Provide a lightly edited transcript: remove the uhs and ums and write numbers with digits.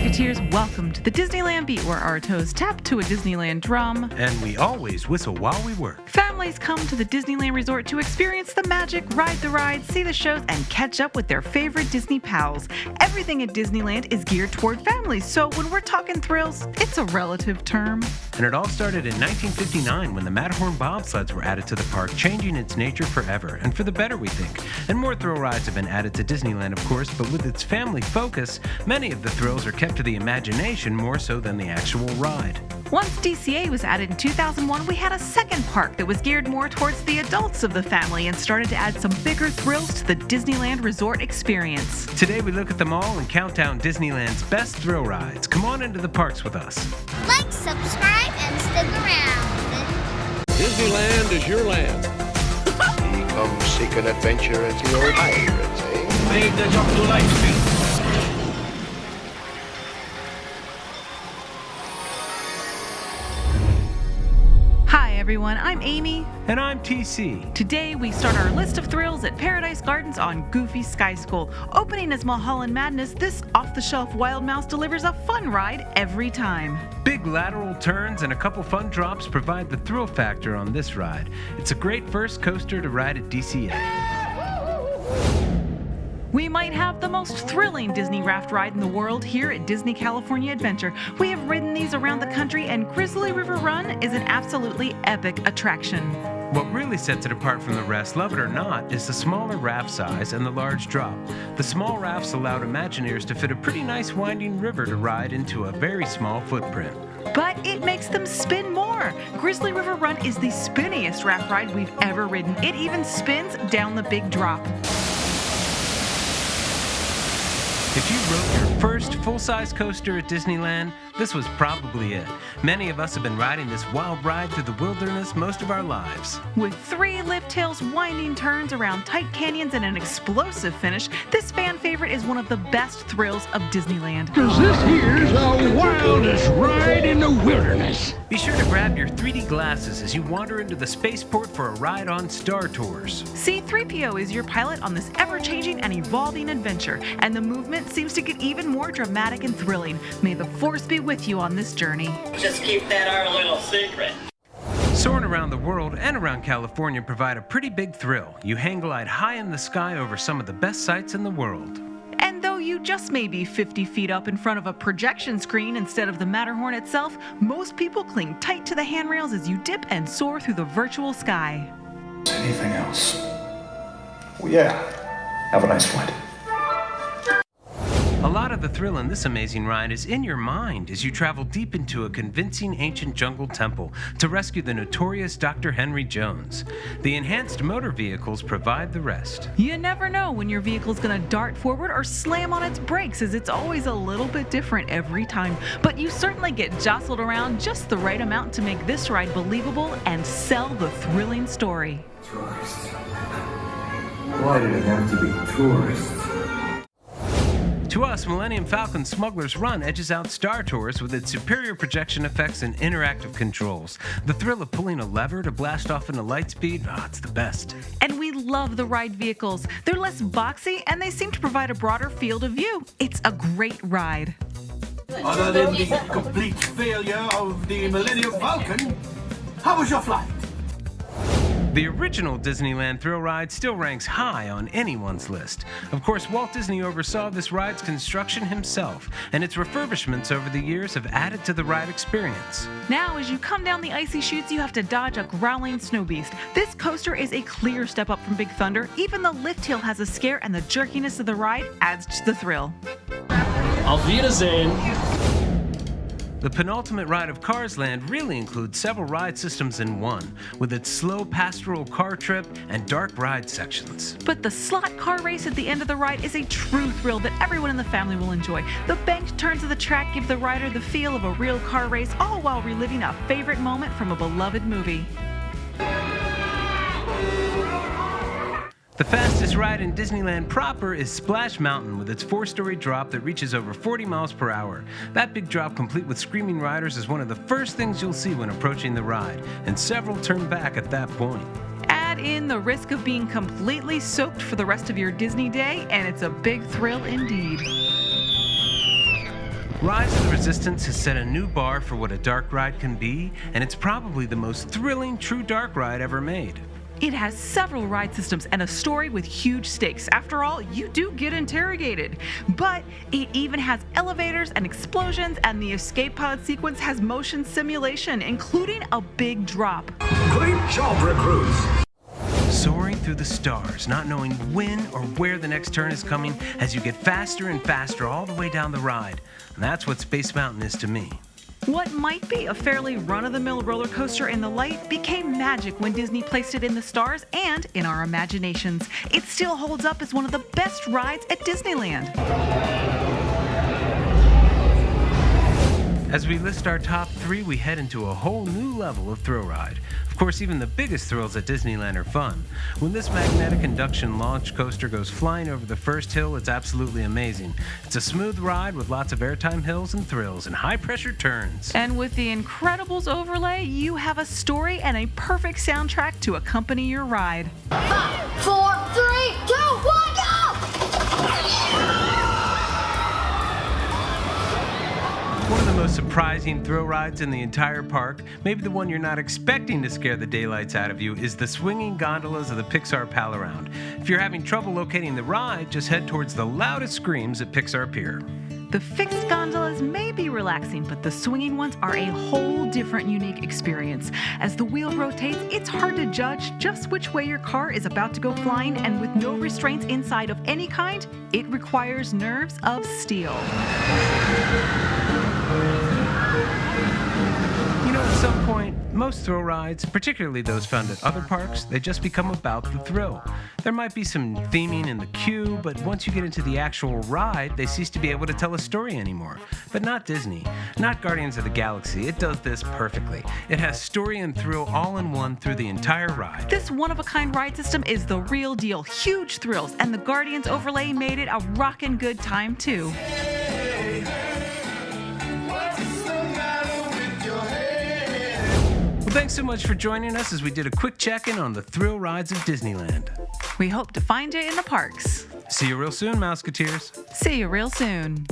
Musketeers, welcome to the Disneyland Beat, where our toes tap to a Disneyland drum. And we always whistle while we work. Families come to the Disneyland Resort to experience the magic, ride the rides, see the shows, and catch up with their favorite Disney pals. Everything at Disneyland is geared toward families, so when we're talking thrills, it's a relative term. And it all started in 1959 when the Matterhorn bobsleds were added to the park, changing its nature forever, and for the better, we think. And more thrill rides have been added to Disneyland, of course, but with its family focus, many of the thrills are kept to the imagination more so than the actual ride. Once DCA was added in 2001, we had a second park that was geared more towards the adults of the family and started to add some bigger thrills to the Disneyland Resort experience. Today we look at them all and count down Disneyland's best thrill rides. Come on into the parks with us. Like, subscribe, and stick around. Disneyland is your land. Come seek an adventure at the old pirates, eh? Make the jump to light speed. Hi everyone, I'm Amy. And I'm TC. Today we start our list of thrills at Paradise Gardens on Goofy Sky School. Opening as Mulholland Madness, this off-the-shelf Wild Mouse delivers a fun ride every time. Big lateral turns and a couple fun drops provide the thrill factor on this ride. It's a great first coaster to ride at DCA. We might have the most thrilling Disney raft ride in the world here at Disney California Adventure. We have ridden these around the country, and Grizzly River Run is an absolutely epic attraction. What really sets it apart from the rest, love it or not, is the smaller raft size and the large drop. The small rafts allowed Imagineers to fit a pretty nice winding river to ride into a very small footprint. But it makes them spin more. Grizzly River Run is the spinniest raft ride we've ever ridden. It even spins down the big drop. If you rode your first full-size coaster at Disneyland, this was probably it. Many of us have been riding this wild ride through the wilderness most of our lives. With 3 lift hills, winding turns around tight canyons, and an explosive finish, this fan favorite is one of the best thrills of Disneyland. 'Cause this here's the wildest ride in the wilderness. Be sure to grab your 3D glasses as you wander into the spaceport for a ride on Star Tours. C-3PO is your pilot on this ever-changing and evolving adventure, and the movement seems to get even more dramatic and thrilling. May the Force be with you on this journey. Just keep that our little secret. Soaring around the world and around California provide a pretty big thrill. You hang glide high in the sky over some of the best sights in the world. And though you just may be 50 feet up in front of a projection screen instead of the Matterhorn itself, most people cling tight to the handrails as you dip and soar through the virtual sky. Anything else? Well, yeah. Have a nice flight. A lot of the thrill in this amazing ride is in your mind as you travel deep into a convincing ancient jungle temple to rescue the notorious Dr. Henry Jones. The enhanced motor vehicles provide the rest. You never know when your vehicle's gonna dart forward or slam on its brakes, as it's always a little bit different every time. But you certainly get jostled around just the right amount to make this ride believable and sell the thrilling story. Tourists. Why did it have to be tourists? To us, Millennium Falcon Smuggler's Run edges out Star Tours with its superior projection effects and interactive controls. The thrill of pulling a lever to blast off into light speed, it's the best. And we love the ride vehicles. They're less boxy and they seem to provide a broader field of view. It's a great ride. Other than the complete failure of the Millennium Falcon, how was your flight? The original Disneyland thrill ride still ranks high on anyone's list. Of course, Walt Disney oversaw this ride's construction himself, and its refurbishments over the years have added to the ride experience. Now, as you come down the icy chutes, you have to dodge a growling snow beast. This coaster is a clear step up from Big Thunder. Even the lift hill has a scare, and the jerkiness of the ride adds to the thrill. Auf Wiedersehen. The penultimate ride of Cars Land really includes several ride systems in one, with its slow pastoral car trip and dark ride sections. But the slot car race at the end of the ride is a true thrill that everyone in the family will enjoy. The banked turns of the track give the rider the feel of a real car race, all while reliving a favorite moment from a beloved movie. The fastest ride in Disneyland proper is Splash Mountain with its 4-story drop that reaches over 40 miles per hour. That big drop, complete with screaming riders, is one of the first things you'll see when approaching the ride, and several turn back at that point. Add in the risk of being completely soaked for the rest of your Disney day, and it's a big thrill indeed. Rise of the Resistance has set a new bar for what a dark ride can be, and it's probably the most thrilling true dark ride ever made. It has several ride systems and a story with huge stakes. After all, you do get interrogated. But it even has elevators and explosions, and the escape pod sequence has motion simulation, including a big drop. Great job, recruits! Soaring through the stars, not knowing when or where the next turn is coming as you get faster and faster all the way down the ride. And that's what Space Mountain is to me. What might be a fairly run-of-the-mill roller coaster in the light became magic when Disney placed it in the stars and in our imaginations. It still holds up as one of the best rides at Disneyland. As we list our top 3, we head into a whole new level of thrill ride. Of course, even the biggest thrills at Disneyland are fun. When this magnetic induction launch coaster goes flying over the first hill, it's absolutely amazing. It's a smooth ride with lots of airtime hills and thrills and high-pressure turns. And with the Incredibles overlay, you have a story and a perfect soundtrack to accompany your ride. 5, 4, 3, 2, 1, go! One of the most surprising thrill rides in the entire park, maybe the one you're not expecting to scare the daylights out of you, is the swinging gondolas of the Pixar Pal-Around. If you're having trouble locating the ride, just head towards the loudest screams at Pixar Pier. The fixed gondolas may be relaxing, but the swinging ones are a whole different unique experience. As the wheel rotates, it's hard to judge just which way your car is about to go flying, and with no restraints inside of any kind, it requires nerves of steel. You know, at some point, most thrill rides, particularly those found at other parks, they just become about the thrill. There might be some theming in the queue, but once you get into the actual ride, they cease to be able to tell a story anymore. But not Disney. Not Guardians of the Galaxy. It does this perfectly. It has story and thrill all in one through the entire ride. This one-of-a-kind ride system is the real deal. Huge thrills, and the Guardians overlay made it a rockin' good time, too. Well, thanks so much for joining us as we did a quick check-in on the thrill rides of Disneyland. We hope to find you in the parks. See you real soon, Mouseketeers. See you real soon.